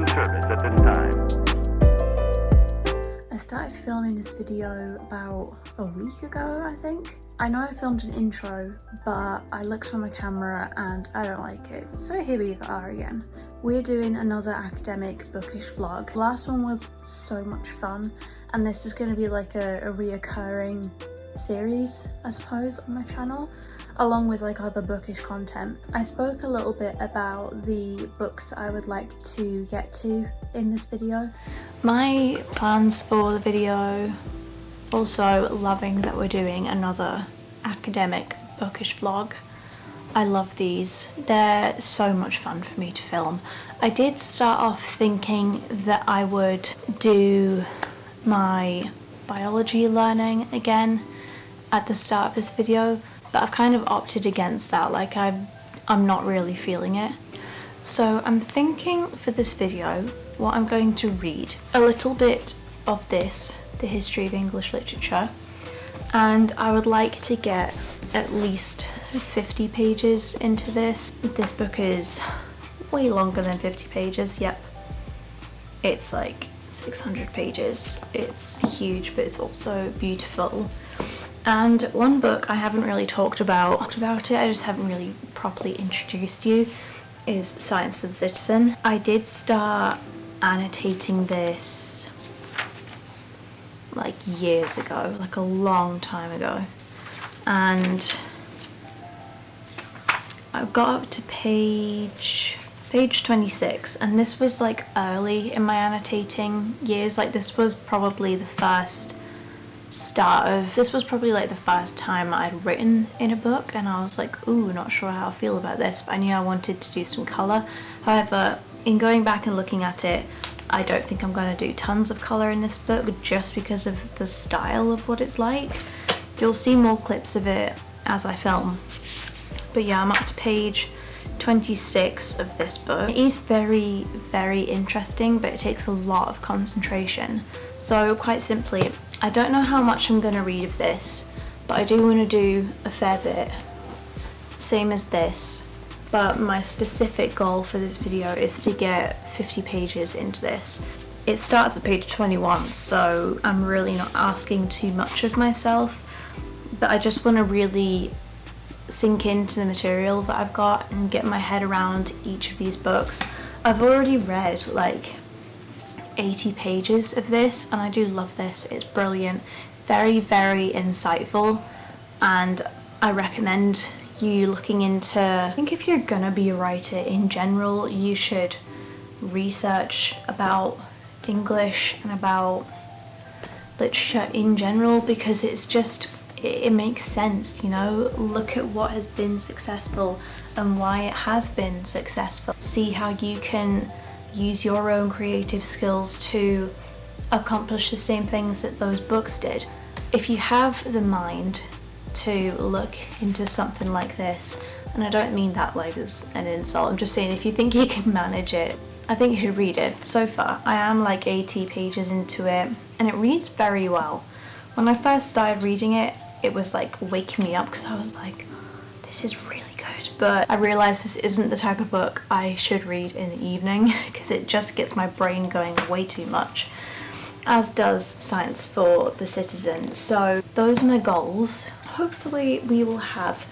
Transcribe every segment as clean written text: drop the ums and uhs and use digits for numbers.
service at this time. I started filming this video about a week ago, I think. I know I filmed an intro, but I looked on my camera and I don't like it. So here we are again. We're doing another academic bookish vlog. The last one was so much fun, and this is going to be like a reoccurring series, I suppose, on my channel, along with like other bookish content. I spoke a little bit about the books I would like to get to in this video. My plans for the video, also loving that we're doing another academic bookish vlog. I love these. They're so much fun for me to film. I did start off thinking that I would do my biology learning again at the start of this video, but I've kind of opted against that. Like I'm not really feeling it. So I'm thinking for this video what I'm going to read a little bit of this, the history of English literature, and I would like to get at least 50 pages into this. This book is way longer than 50 pages. Yep, it's like 600 pages. It's huge, but it's also beautiful. And one book I haven't really talked about it, I just haven't really properly introduced you, is Science for the Citizen. I did start annotating this like years ago, like a long time ago, and I got up to page 26, and this was like early in my annotating years. Like this was probably the first time I'd written in a book, and I was like, ooh, not sure how I feel about this, but I knew I wanted to do some colour. However, in going back and looking at it, I don't think I'm going to do tons of colour in this book just because of the style of what it's like. You'll see more clips of it as I film. But yeah, I'm up to page 26 of this book. It is very, very interesting, but it takes a lot of concentration. So quite simply, I don't know how much I'm going to read of this, but I do want to do a fair bit, same as this. But my specific goal for this video is to get 50 pages into this. It starts at page 21, so I'm really not asking too much of myself, but I just want to really sink into the material that I've got and get my head around each of these books. I've already read like 80 pages of this, and I do love this. It's brilliant, very, very insightful, and I recommend you looking into, I think if you're gonna be a writer in general, you should research about English and about literature in general, because it's just, it makes sense, you know. Look at what has been successful and why it has been successful. See how you can use your own creative skills to accomplish the same things that those books did. If you have the mind to look into something like this, and I don't mean that like as an insult, I'm just saying if you think you can manage it, I think you should read it. So far I am like 80 pages into it, and it reads very well. When I first started reading it, it was like waking me up because I was like, this is really good, but I realised this isn't the type of book I should read in the evening because it just gets my brain going way too much, as does Science for the Citizen. So those are my goals. Hopefully we will have,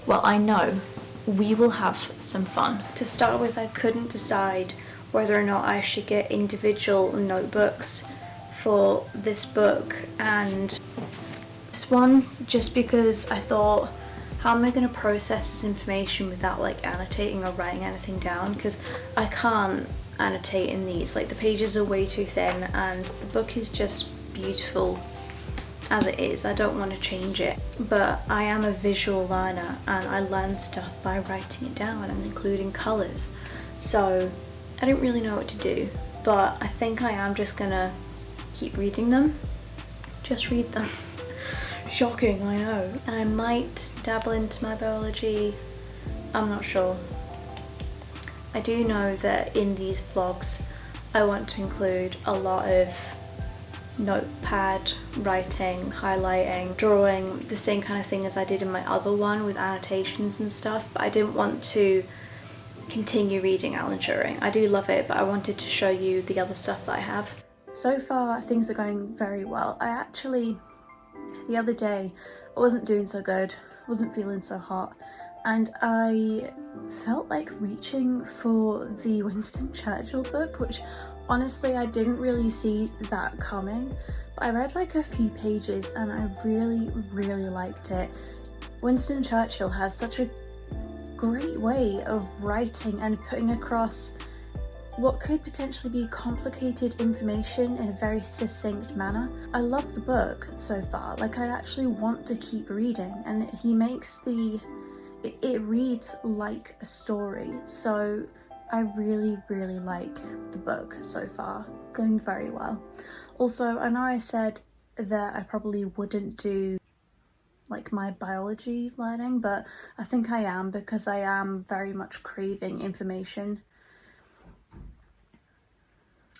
well, I know we will have some fun. To start with, I couldn't decide whether or not I should get individual notebooks for this book and this one, just because I thought, how am I going to process this information without like annotating or writing anything down, because I can't annotate in these. Like the pages are way too thin, and the book is just beautiful as it is. I don't want to change it, but I am a visual learner and I learn stuff by writing it down and including colours. So I don't really know what to do, but I think I am just gonna keep reading them. Just read them. Shocking, I know. And I might dabble into my biology, I'm not sure. I do know that in these vlogs I want to include a lot of notepad writing, highlighting, drawing, the same kind of thing as I did in my other one with annotations and stuff, but I didn't want to continue reading Alan Turing. I do love it, but I wanted to show you the other stuff that I have. So far things are going very well. I actually, the other day, I wasn't doing so good, wasn't feeling so hot, and I felt like reaching for the Winston Churchill book, which honestly I didn't really see that coming, but I read like a few pages and I really liked it. Winston Churchill has such a great way of writing and putting across what could potentially be complicated information in a very succinct manner. I love the book so far, like I actually want to keep reading, and he makes it reads like a story, so I really like the book so far, going very well. Also, I know I said that I probably wouldn't do like my biology learning, but I think I am, because I am very much craving information.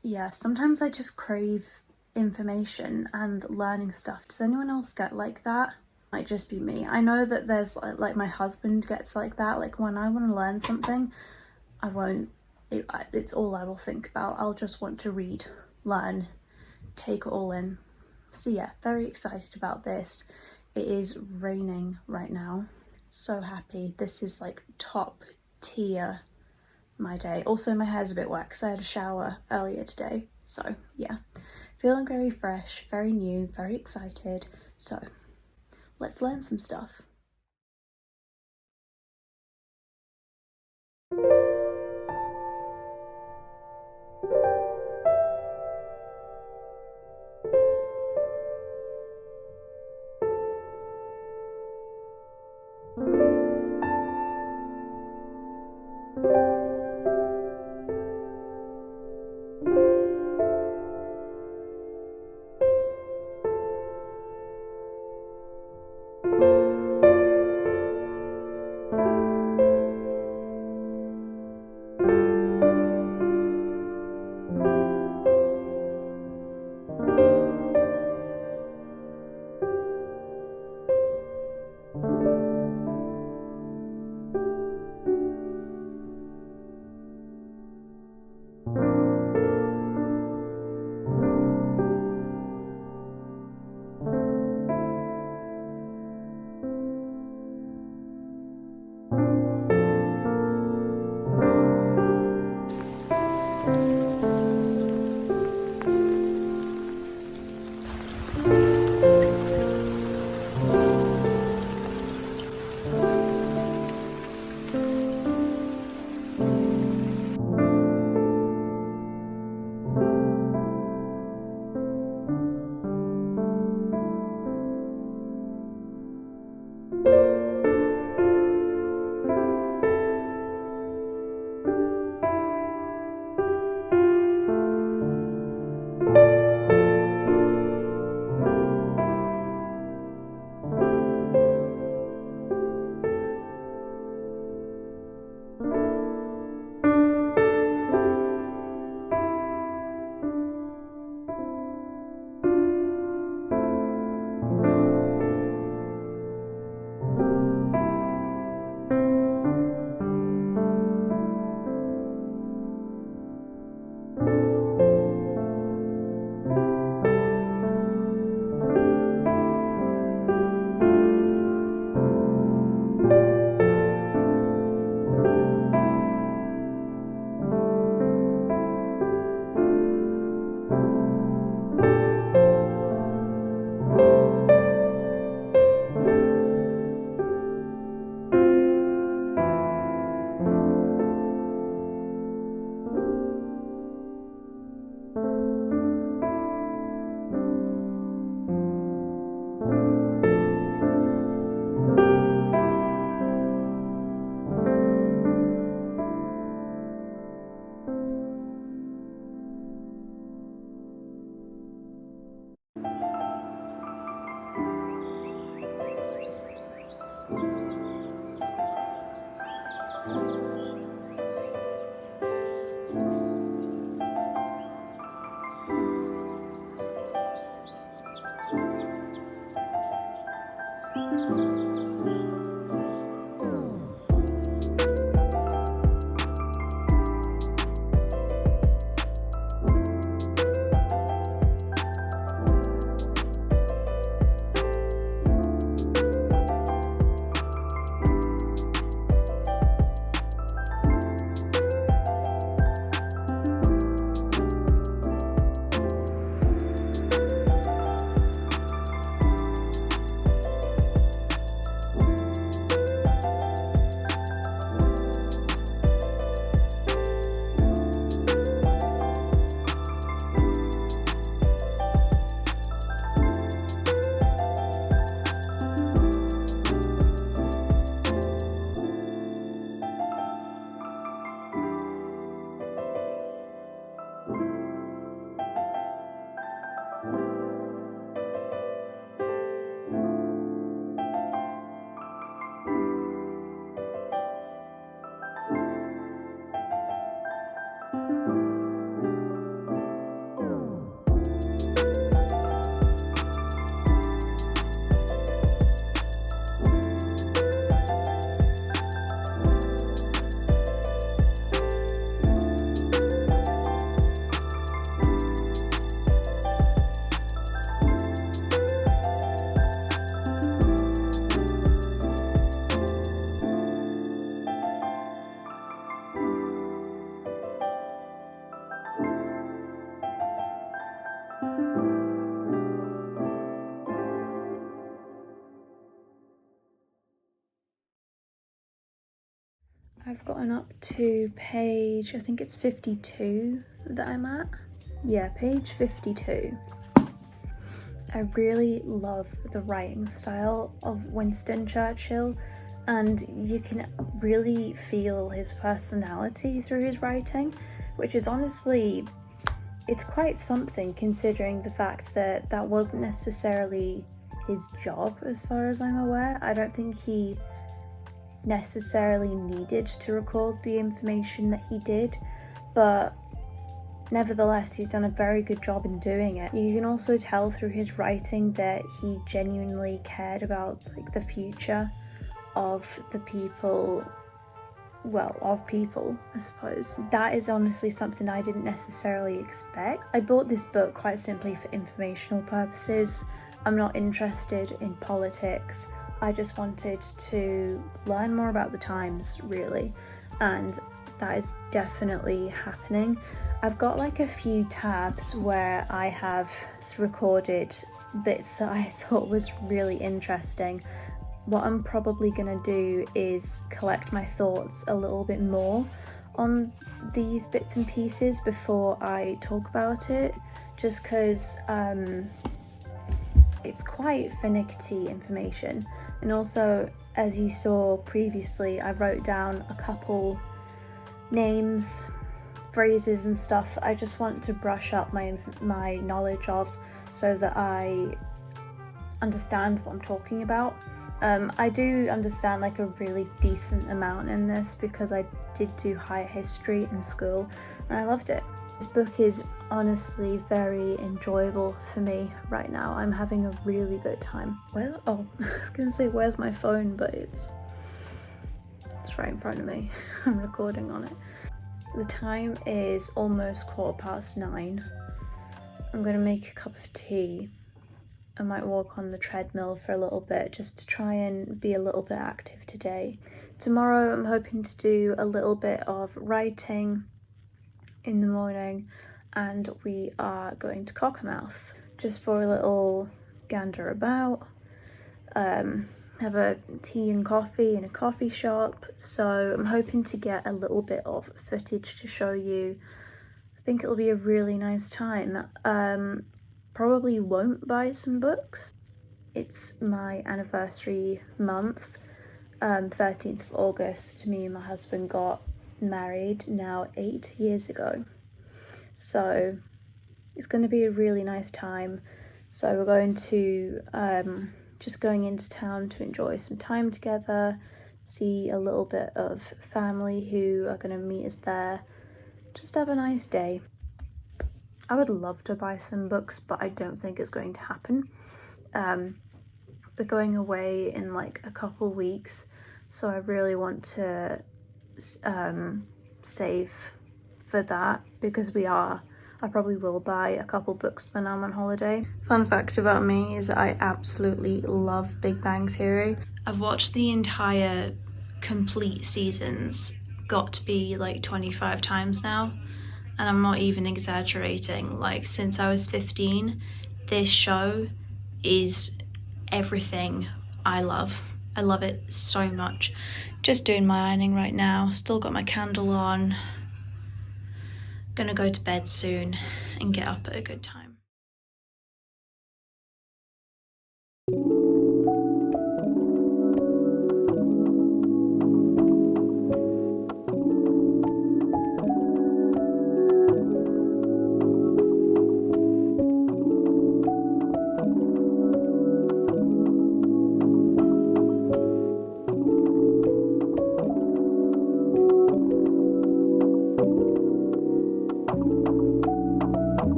Yeah, sometimes I just crave information and learning stuff. Does anyone else get like that? Might just be me. I know that there's like my husband gets like that. Like when I want to learn something, I won't, it's all I will think about. I'll just want to read, learn, take it all in. So yeah, very excited about this. It is raining right now. So happy. This is like top tier my day. Also my hair's a bit wet because I had a shower earlier today. So yeah, feeling very fresh, very new, very excited. So let's learn some stuff. I've gotten up to page, I think it's 52 that I'm at. Yeah, page 52. I really love the writing style of Winston Churchill, and you can really feel his personality through his writing, which is honestly, it's quite something considering the fact that that wasn't necessarily his job as far as I'm aware. I don't think he necessarily needed to record the information that he did, but nevertheless he's done a very good job in doing it. You can also tell through his writing that he genuinely cared about like the future of the people, well, of people, I suppose. That is honestly something I didn't necessarily expect. I bought this book quite simply for informational purposes. I'm not interested in politics. I just wanted to learn more about the times, really, and that is definitely happening. I've got like a few tabs where I have recorded bits that I thought was really interesting. What I'm probably gonna do is collect my thoughts a little bit more on these bits and pieces before I talk about it, just because it's quite finicky information. And also, as you saw previously, I wrote down a couple names, phrases and stuff I just want to brush up my knowledge of so that I understand what I'm talking about. I do understand like a really decent amount in this because I did do higher history in school and I loved it. This book is honestly very enjoyable for me right now. I'm having a really good time. Well, oh, I was gonna say where's my phone, but it's right in front of me. I'm recording on it. The time is almost 9:15. I'm gonna make a cup of tea. I might walk on the treadmill for a little bit just to try and be a little bit active today. Tomorrow I'm hoping to do a little bit of writing in the morning, and we are going to Cockermouth just for a little gander about, have a tea and coffee in a coffee shop. So I'm hoping to get a little bit of footage to show you. I think it'll be a really nice time. Probably won't buy some books. It's my anniversary month, 13th of August. Me and my husband got married now 8 years ago. So it's going to be a really nice time. So we're going to, just going into town to enjoy some time together, see a little bit of family who are going to meet us there, just have a nice day. I would love to buy some books, but I don't think it's going to happen. We're going away in like a couple weeks, so I really want to save for that because I probably will buy a couple books when I'm on holiday. Fun fact about me is that I absolutely love Big Bang Theory. I've watched the entire complete seasons, got to be like 25 times now. And I'm not even exaggerating, like since I was 15, this show is everything I love. I love it so much. Just doing my ironing right now, still got my candle on. Gonna go to bed soon and get up at a good time.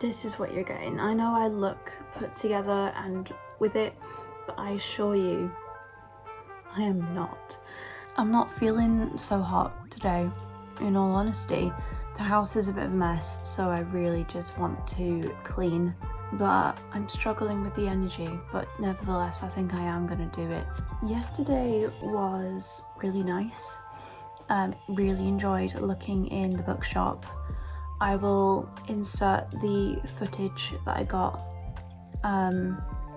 This is what you're getting. I know I look put together and with it, but I assure you, I am not. I'm not feeling so hot today, in all honesty. The house is a bit of a mess, so I really just want to clean. But I'm struggling with the energy, but nevertheless, I think I am gonna do it. Yesterday was really nice. Really enjoyed looking in the bookshop. I will insert the footage that I got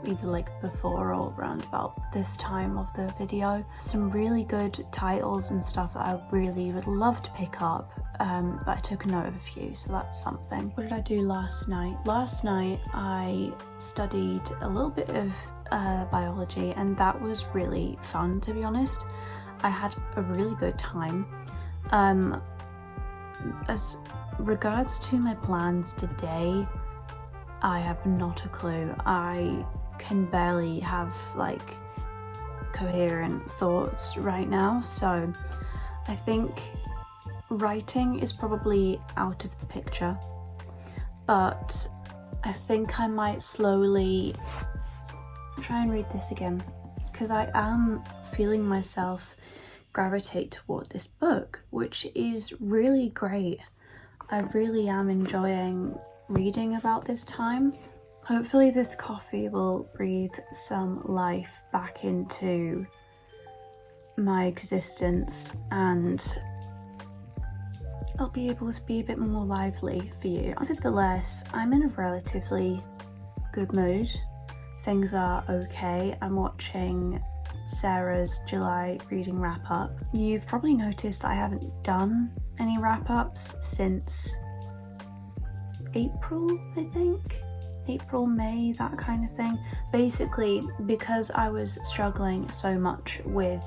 either like before or around about this time of the video. Some really good titles and stuff that I really would love to pick up, but I took a note of a few, so that's something. What did I do last night? Last night I studied a little bit of biology, and that was really fun, to be honest. I had a really good time. As regards to my plans today, I have not a clue. I can barely have like coherent thoughts right now, so I think writing is probably out of the picture, but I think I might slowly try and read this again, because I am feeling myself gravitate toward this book, which is really great. I really am enjoying reading about this time. Hopefully this coffee will breathe some life back into my existence, and I'll be able to be a bit more lively for you. Nevertheless, I'm in a relatively good mood. Things are okay. I'm watching Sarah's July reading wrap up. You've probably noticed I haven't done any wrap ups since April, I think. April, May, that kind of thing. Basically, because I was struggling so much with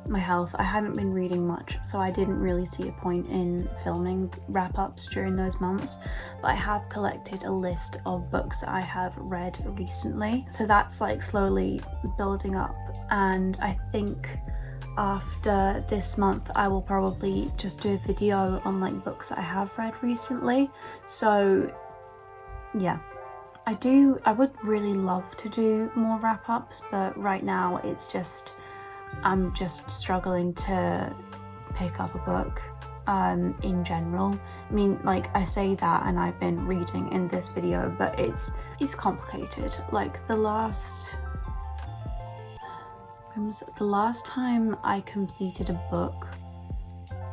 my health, I hadn't been reading much, so I didn't really see a point in filming wrap-ups during those months. But I have collected a list of books I have read recently, so that's like slowly building up, and I think after this month I will probably just do a video on like books I have read recently. So yeah, I would really love to do more wrap-ups, but right now it's just I'm just struggling to pick up a book in general. I mean, like, I say that and I've been reading in this video, but it's complicated. Like the last time I completed a book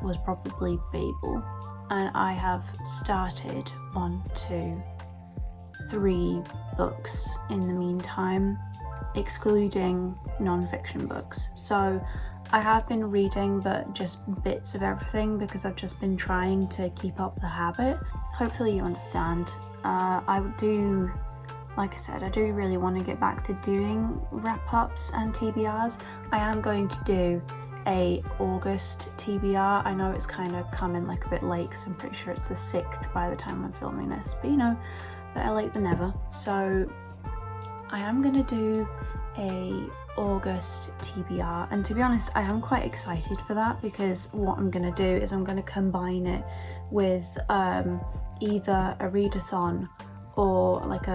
was probably Babel, and I have started 1, 2, 3 books in the meantime, excluding non-fiction books. So I have been reading, but just bits of everything, because I've just been trying to keep up the habit. Hopefully you understand. Like I said, I do really want to get back to doing wrap-ups and TBRs. I am going to do a August TBR. I know it's kind of coming like a bit late, because I'm pretty sure it's the 6th by the time I'm filming this, but you know, better late than never. So I am going to do a August TBR, and to be honest, I am quite excited for that, because what I'm going to do is I'm going to combine it with either a readathon or like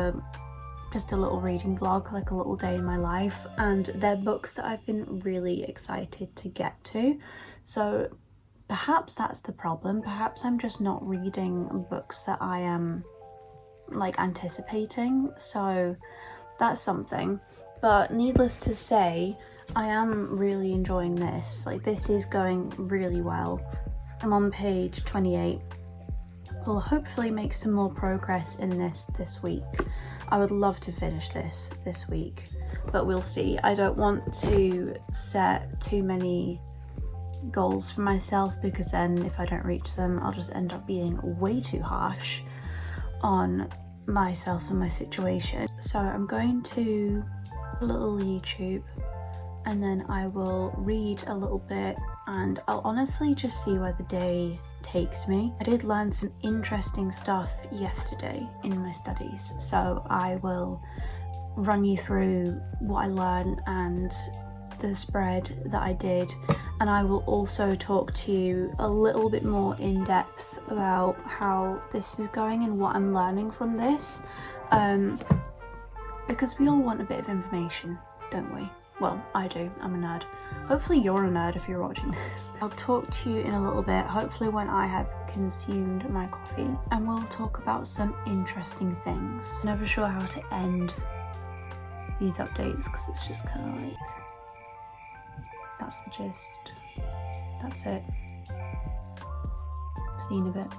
just a little reading vlog, like a little day in my life, and they're books that I've been really excited to get to. So perhaps that's the problem. Perhaps I'm just not reading books that I am like anticipating, so that's something. But needless to say, I am really enjoying this. Like, this is going really well. I'm on page 28. We'll hopefully make some more progress in this week. I would love to finish this week, but we'll see. I don't want to set too many goals for myself, because then if I don't reach them, I'll just end up being way too harsh on myself and my situation. So I'm going to a little YouTube, and then I will read a little bit, and I'll honestly just see where the day takes me. I did learn some interesting stuff yesterday in my studies, so I will run you through what I learned and the spread that I did, and I will also talk to you a little bit more in depth about how this is going and what I'm learning from this, because we all want a bit of information, don't we? Well, I do. I'm a nerd. Hopefully you're a nerd if you're watching this. I'll talk to you in a little bit, hopefully when I have consumed my coffee, and we'll talk about some interesting things. Never sure how to end these updates, because it's just kind of like, that's the gist. That's it. See you in a bit.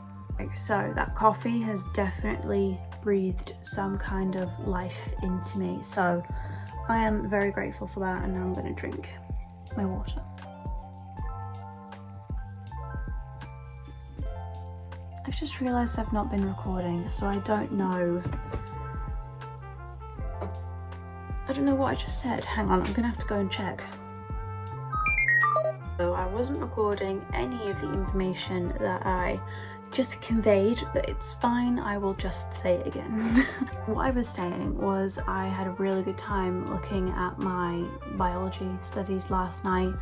So that coffee has definitely breathed some kind of life into me, so I am very grateful for that. And now I'm going to drink my water. I've just realised I've not been recording, so I don't know what I just said. Hang on, I'm gonna have to go and check. So I wasn't recording any of the information that I just conveyed, but it's fine, I will just say it again. What I was saying was I had a really good time looking at my biology studies last night.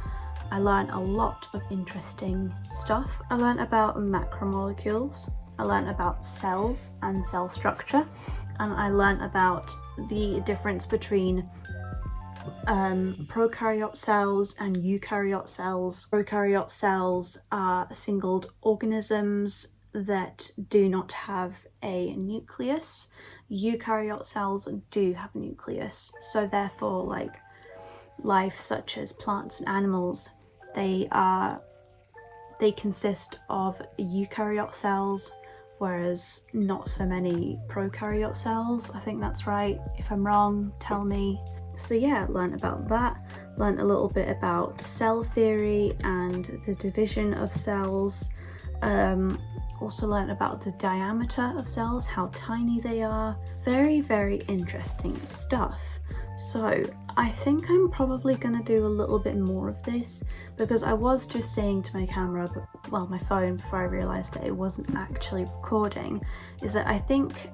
I learned a lot of interesting stuff. I learned about macromolecules, I learned about cells and cell structure, and I learned about the difference between prokaryote cells and eukaryote cells. Prokaryote cells are singled organisms that do not have a nucleus. Eukaryote cells do have a nucleus, so therefore, like life such as plants and animals, they consist of eukaryote cells, whereas not so many prokaryote cells. I think that's right. If I'm wrong, tell me. So yeah, learned about that, learned a little bit about cell theory and the division of cells. Also learned about the diameter of cells, how tiny they are. Very, very interesting stuff. So I think I'm probably gonna do a little bit more of this, because I was just saying to my camera, well, my phone, before I realised that it wasn't actually recording, is that I think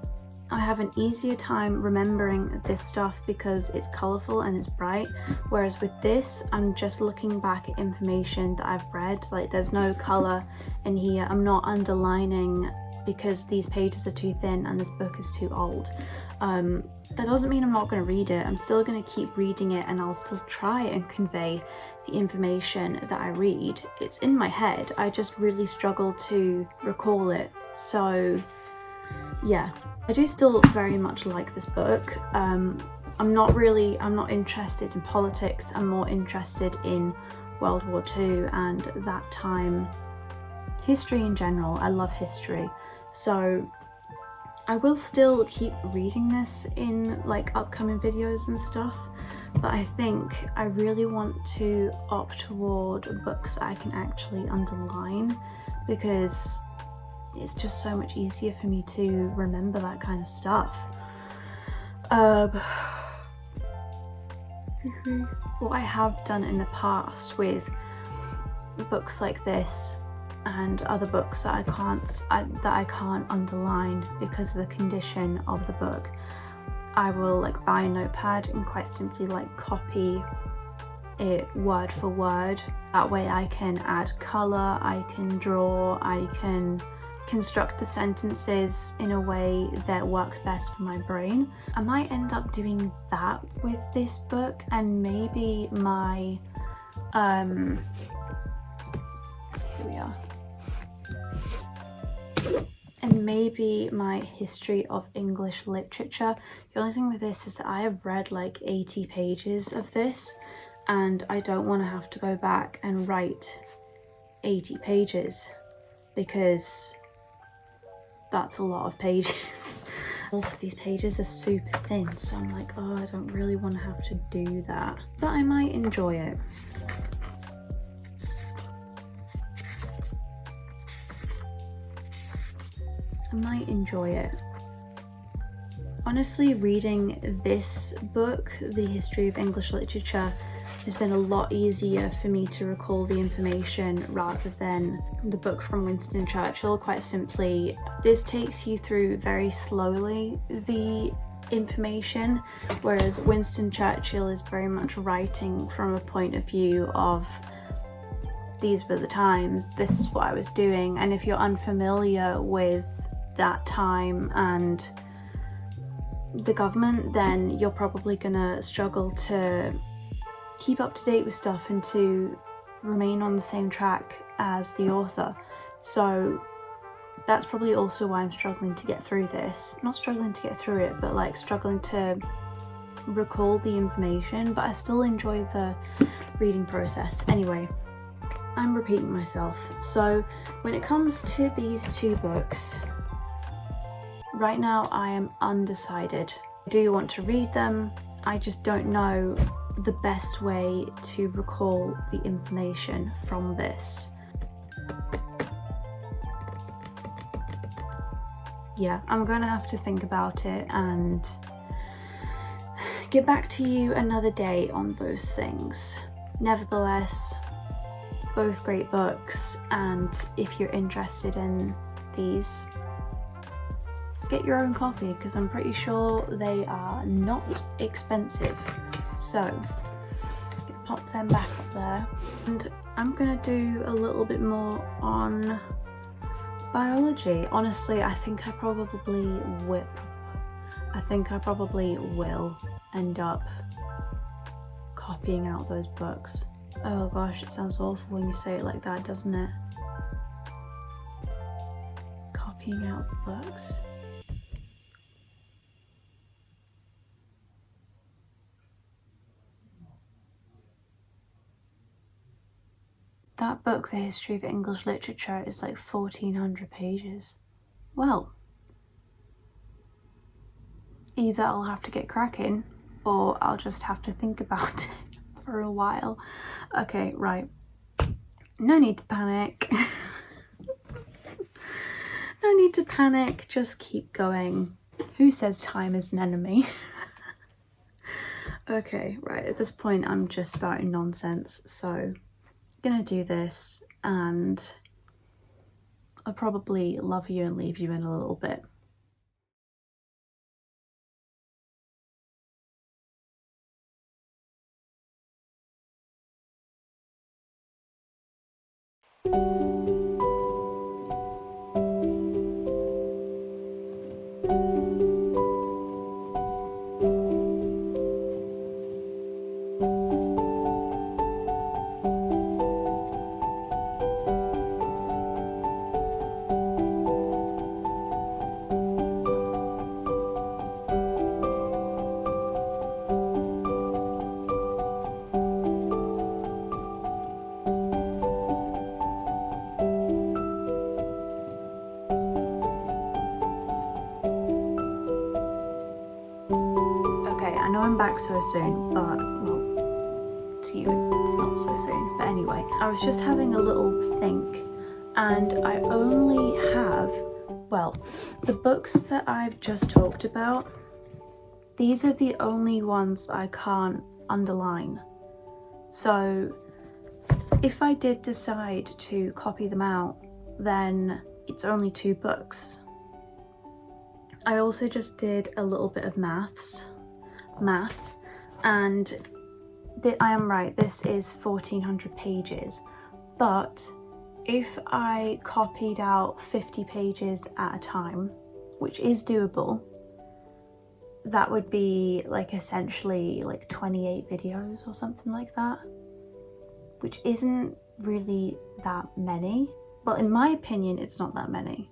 I have an easier time remembering this stuff because it's colourful and it's bright, whereas with this, I'm just looking back at information that I've read. Like, there's no colour in here, I'm not underlining because these pages are too thin and this book is too old. That doesn't mean I'm not going to read it. I'm still going to keep reading it, and I'll still try and convey the information that I read. It's in my head, I just really struggle to recall it. So yeah, I do still very much like this book. I'm not interested in politics, I'm more interested in World War II and that time. History in general, I love history. So I will still keep reading this in like upcoming videos and stuff, but I think I really want to opt toward books that I can actually underline, because it's just so much easier for me to remember that kind of stuff. What I have done in the past with books like this and other books that I can't underline because of the condition of the book, I will like buy a notepad and quite simply like copy it word for word. That way I can add colour, I can draw, I can construct the sentences in a way that works best for my brain. I might end up doing that with this book, and maybe my here we are. And maybe my history of English literature. The only thing with this is that I have read like 80 pages of this, and I don't want to have to go back and write 80 pages because that's a lot of pages. Also, these pages are super thin, so I'm like, oh, I don't really want to have to do that, but I might enjoy it. I might enjoy it. Honestly, reading this book, The History of English Literature, has been a lot easier for me to recall the information rather than the book from Winston Churchill. Quite simply, this takes you through very slowly the information, whereas Winston Churchill is very much writing from a point of view of these were the times, this is what I was doing. And if you're unfamiliar with that time and the government, then you're probably gonna struggle to keep up to date with stuff and to remain on the same track as the author. So that's probably also why I'm struggling to get through this. Not struggling to get through it, but like struggling to recall the information, but I still enjoy the reading process. Anyway, I'm repeating myself. So when it comes to these two books, right now I am undecided. I do want to read them, I just don't know the best way to recall the information from this. Yeah, I'm gonna have to think about it and get back to you another day on those things. Nevertheless, both great books, and if you're interested in these, get your own copy because I'm pretty sure they are not expensive. So, pop them back up there. And I'm gonna do a little bit more on biology. Honestly, I think I probably will end up copying out those books. Oh gosh, it sounds awful when you say it like that, doesn't it? Copying out books. That book, The History of English Literature, is like 1400 pages. Well, either I'll have to get cracking or I'll just have to think about it for a while. Okay, right. No need to panic. No need to panic, just keep going. Who says time is an enemy? Okay, right, at this point I'm just spouting nonsense, so I'm gonna do this and I'll probably love you and leave you in a little bit. I know I'm back so soon, but, well, to you it's not so soon. But anyway, I was just having a little think, and I only have, well, the books that I've just talked about, these are the only ones I can't underline. So if I did decide to copy them out, then it's only 2 books. I also just did a little bit of math, and I am right, this is 1400 pages, but if I copied out 50 pages at a time, which is doable, that would be like essentially like 28 videos or something like that, which isn't really that many. Well, in my opinion, it's not that many.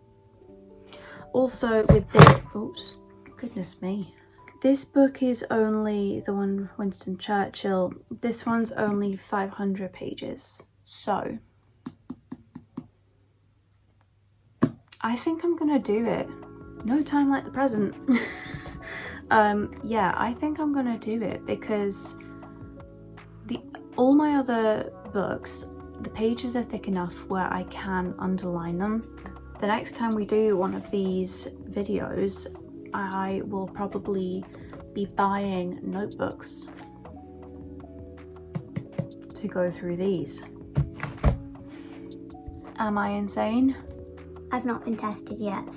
Also with this, oops, goodness me. This book is only the one, Winston Churchill. This one's only 500 pages. So I think I'm gonna do it. No time like the present. Yeah, I think I'm gonna do it because all my other books, the pages are thick enough where I can underline them. The next time we do one of these videos, I will probably be buying notebooks to go through these. Am I insane? I've not been tested yet.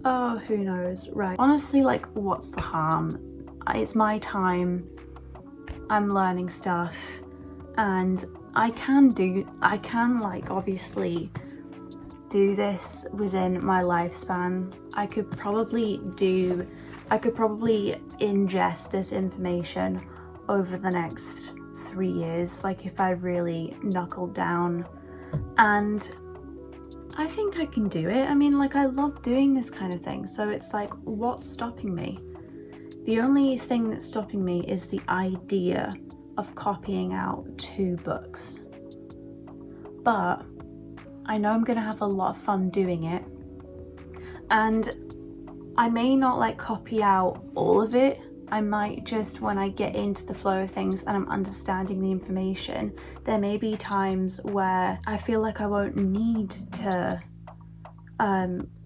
Oh, who knows, right. Honestly, like, what's the harm? It's my time, I'm learning stuff, and I can like obviously do this within my lifespan. I could probably ingest this information over the next 3 years, like if I really knuckled down, and I think I can do it. I mean, like, I love doing this kind of thing, so it's like, what's stopping me? The only thing that's stopping me is the idea of copying out 2 books, but I know I'm gonna have a lot of fun doing it, and I may not like copy out all of it. I might just, when I get into the flow of things and I'm understanding the information, there may be times where I feel like I won't need to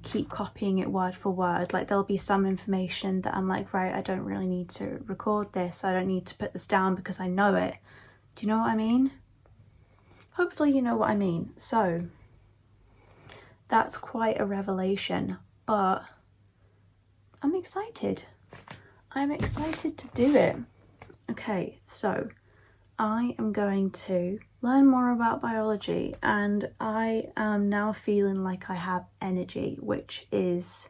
keep copying it word for word. Like there'll be some information that I'm like, right, I don't really need to record this, I don't need to put this down because I know it. Do you know what I mean? Hopefully you know what I mean. So that's quite a revelation, but I'm excited. I'm excited to do it. Okay, so I am going to learn more about biology, and I am now feeling like I have energy, which is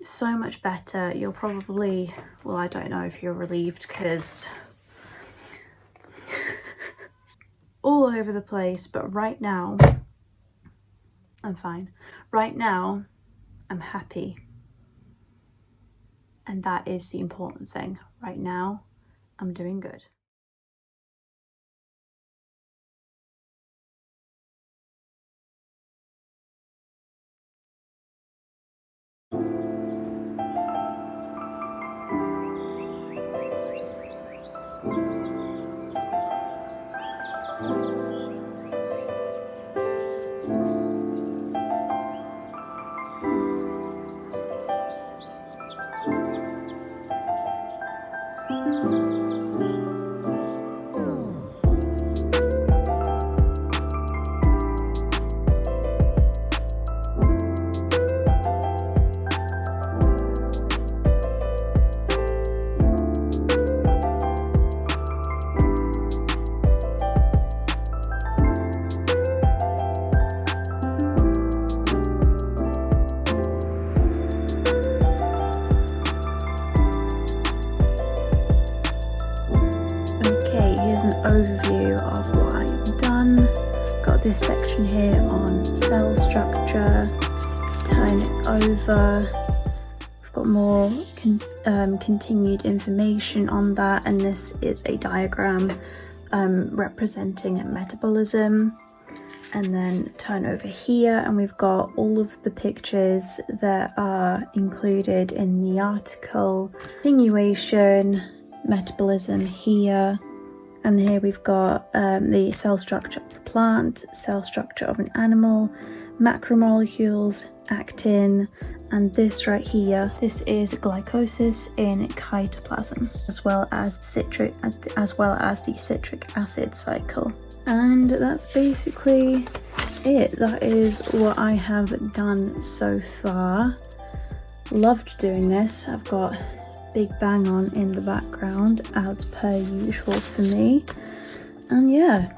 so much better. You're probably, well, I don't know if you're relieved because all over the place, but right now I'm fine. Right now I'm happy, and that is the important thing. Right now I'm doing good. Overview of what I've done. Got this section here on cell structure, turn it over. We've got more continued information on that, and this is a diagram representing metabolism. And then turn over here, and we've got all of the pictures that are included in the article. Continuation, metabolism here. And here we've got the cell structure of the plant, cell structure of an animal, macromolecules, actin, and this right here, this is glycosis in cytoplasm, as well as the citric acid cycle. And that's basically it. That is what I have done so far. Loved doing this. I've got Big Bang on in the background as per usual for me, and yeah,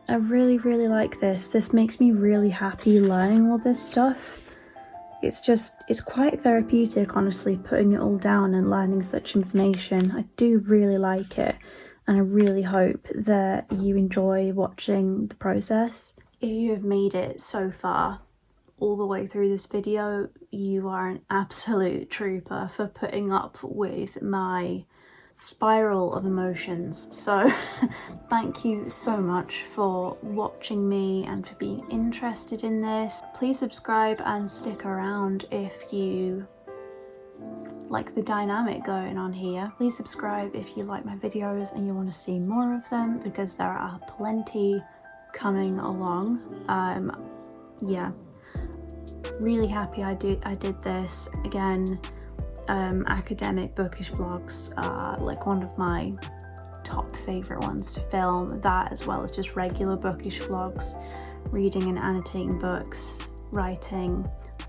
I really like this. This makes me really happy learning all this stuff. It's quite therapeutic, honestly, putting it all down and learning such information. I do really like it, and I really hope that you enjoy watching the process. If you have made it so far, all the way through this video, you are an absolute trooper for putting up with my spiral of emotions. So thank you so much for watching me and for being interested in this. Please subscribe and stick around if you like the dynamic going on here. Please subscribe if you like my videos and you want to see more of them, because there are plenty coming along. Yeah, really happy I did this. Again, academic bookish vlogs are like one of my top favorite ones to film. That, as well as just regular bookish vlogs, reading and annotating books, writing,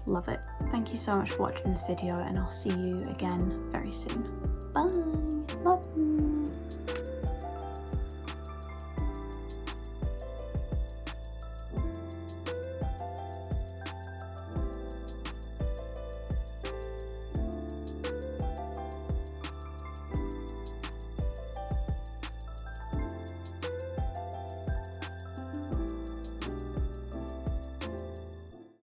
love it. Thank you so much for watching this video, and I'll see you again very soon. Bye. Love you.